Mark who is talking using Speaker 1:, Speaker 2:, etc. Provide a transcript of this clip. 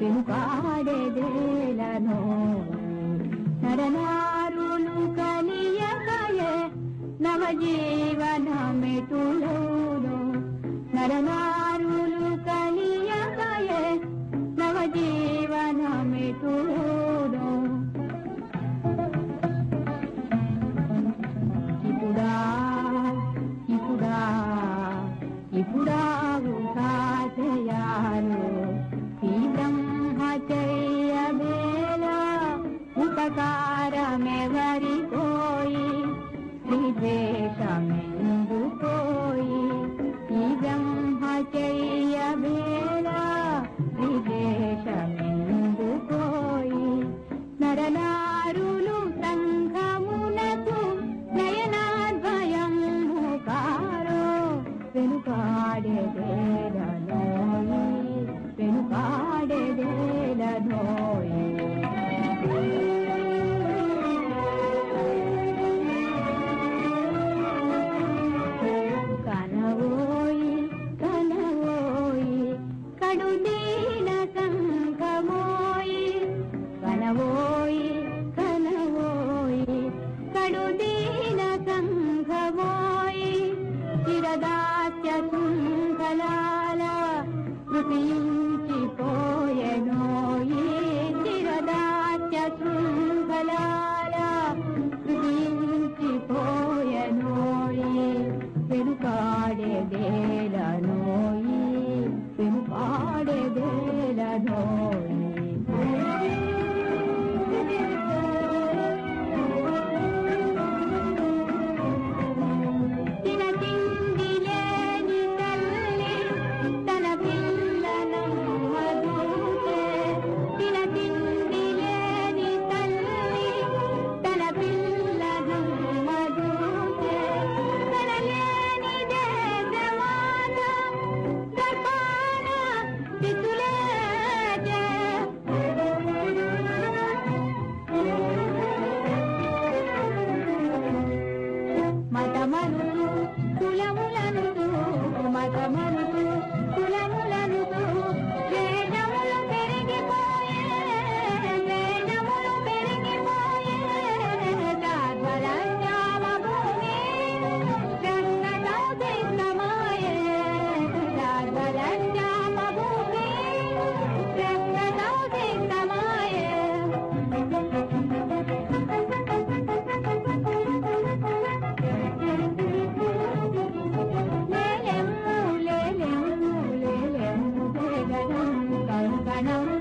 Speaker 1: పెనుపాడెదేలను నరనారులు కలియకయే నవజీవనమెటులోను నరనారులు కలియకయే నవజీవనమెటులోను ఇప్పుడా సాధయారు ఈ బ్రహ్మచర్య వేళ ఉపకారమెవరికోయి విద్వేషమెందుకోయి ఈ బ్రహ్మచర్య వేళ విద్వేషమెందుకోయి నరనారులు సంఘమునకు నయనాద్వయం ముఖారో పెనుపాడెదేలనోయి కనవోయి కనవోయి కడుదీన సంఘమోయి కనవోయి కనవోయి కడుదీన సంఘమోయి చిరదాస్య శృంఖలాల కృతించిపోయెనోయి చిరదాస్య శృంఖలాల కృతించిపోయెనోయి పెనుపాడెదేలనోయి పెనుపాడెదేలనోయి మతమనుతూ కులములనుతూ వేదములు పెరిగిపోయే తాధ్వరశ్యామ భూమి గంగలో సిద్ధమాయే తాధ్వరశ్యామ భూమి గంగలో సిద్ధమాయే కణం